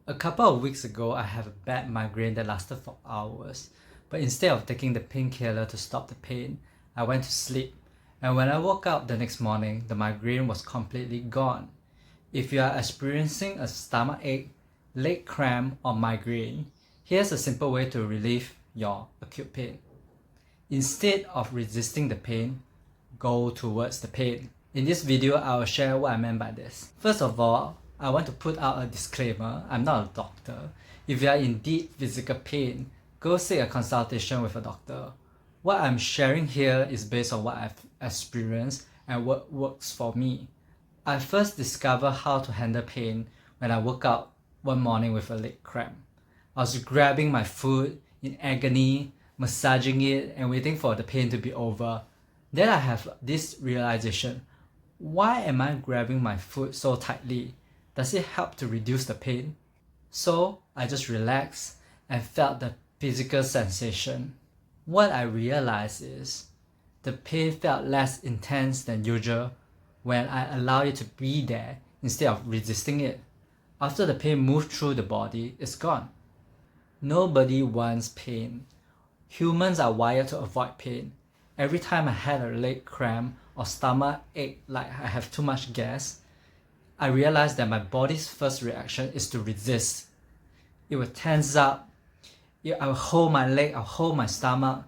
A couple of weeks ago, I had a bad migraine that lasted for hours, but instead of taking the painkiller to stop the pain, I went to sleep, and when I woke up the next morning, the migraine was completely gone. If you are experiencing a stomachache, leg cramp, or migraine, here's a simple way to relieve your acute pain. Instead of resisting the pain, go towards the pain. In this video, I will share what I meant by this. First of all, I want to put out a disclaimer. I'm not a doctor. If you are in deep physical pain, go seek a consultation with a doctor. What I'm sharing here is based on what I've experienced and what works for me. I first discovered how to handle pain when I woke up one morning with a leg cramp. I was grabbing my foot in agony, massaging it and waiting for the pain to be over. Then I have this realization. Why am I grabbing my foot so tightly? Does it help to reduce the pain? So I just relaxed and felt the physical sensation. What I realized is the pain felt less intense than usual when I allowed it to be there instead of resisting it. After the pain moved through the body, it's gone. Nobody wants pain. Humans are wired to avoid pain. Every time I had a leg cramp or stomach ache like I have too much gas, I realized that my body's first reaction is to resist. It will tense up. I will hold my leg, I'll hold my stomach.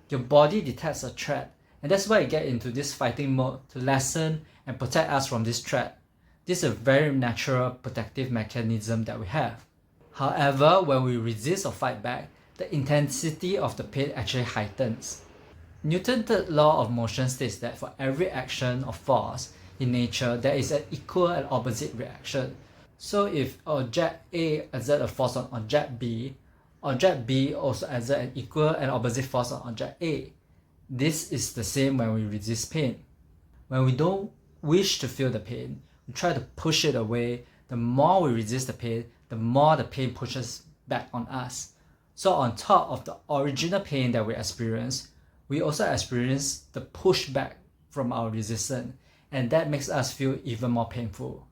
Your body detects a threat, and that's why you get into this fighting mode to lessen and protect us from this threat. This is a very natural protective mechanism that we have. However, when we resist or fight back, the intensity of the pain actually heightens. Newton's third law of motion states that for every action or force in nature, there is an equal and opposite reaction. So if object A exerts a force on object B also exerts an equal and opposite force on object A. This is the same when we resist pain. When we don't wish to feel the pain, we try to push it away. The more we resist the pain, the more the pain pushes back on us. So on top of the original pain that we experience, we also experience the pushback from our resistance, and that makes us feel even more painful.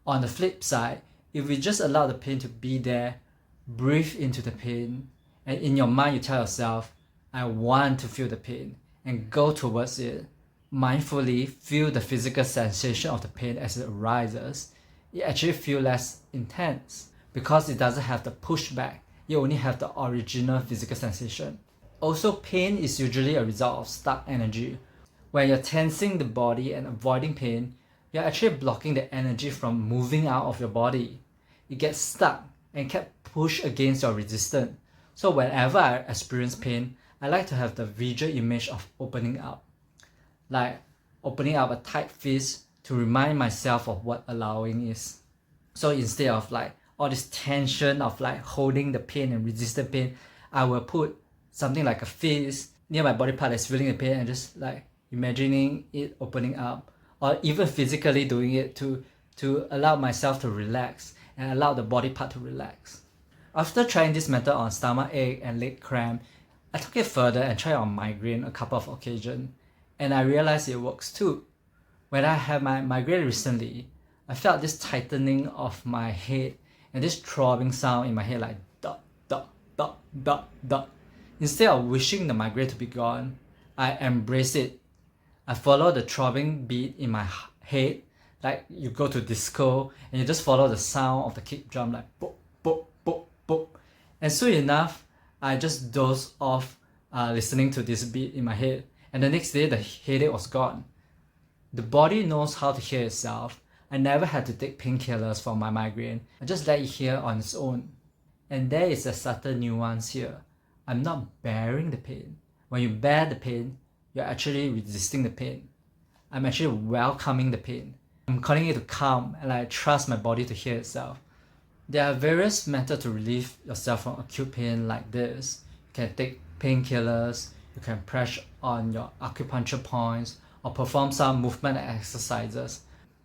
On the flip side, if we just allow the pain to be there, breathe into the pain, and in your mind you tell yourself, I want to feel the pain, and go towards it, mindfully feel the physical sensation of the pain as it arises, it actually feels less intense because it doesn't have the pushback. You only have the original physical sensation. Also, pain is usually a result of stuck energy. When you're tensing the body and avoiding pain, you're actually blocking the energy from moving out of your body. It gets stuck and kept pushed against your resistance. So whenever I experience pain, I like to have the visual image of opening up. Like opening up a tight fist to remind myself of what allowing is. So instead of like all this tension of like holding the pain and resisting pain, I will put something like a fist near my body part that's feeling the pain and just like imagining it opening up, or even physically doing it to allow myself to relax and allow the body part to relax. After trying this method on stomach ache and leg cramp, I took it further and tried on migraine a couple of occasions, and I realized it works too. When I had my migraine recently, I felt this tightening of my head and this throbbing sound in my head like dot, dot, dot, dot, dot. Instead of wishing the migraine to be gone, I embrace it. I follow the throbbing beat in my head, like you go to disco and you just follow the sound of the kick drum like boop, boop, boop, boop. And soon enough, I just dozed off listening to this beat in my head, and the next day the headache was gone. The body knows how to heal itself. I never had to take painkillers for my migraine. I just let it heal on its own. And there is a subtle nuance here. I'm not bearing the pain. When you bear the pain, you're actually resisting the pain. I'm actually welcoming the pain. I'm calling it to come, and I trust my body to heal itself. There are various methods to relieve yourself from acute pain like this. You can take painkillers, you can press on your acupuncture points, or perform some movement exercises.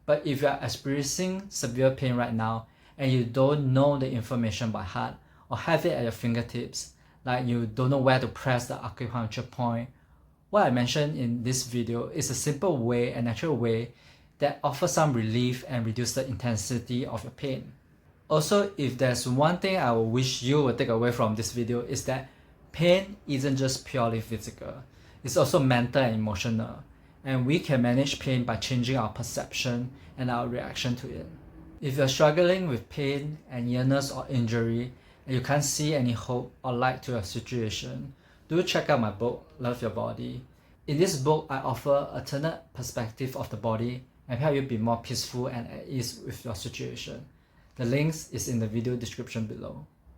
But if you are experiencing severe pain right now and you don't know the information by heart or have it at your fingertips, like you don't know where to press the acupuncture point, what I mentioned in this video is a simple way, a natural way that offers some relief and reduce the intensity of your pain. Also, if there's one thing I wish you would take away from this video is that pain isn't just purely physical, it's also mental and emotional, and we can manage pain by changing our perception and our reaction to it. If you're struggling with pain and illness or injury and you can't see any hope or light to your situation, do check out my book, Love Your Body. In this book, I offer alternate perspective of the body and help you be more peaceful and at ease with your situation. The links is in the video description below.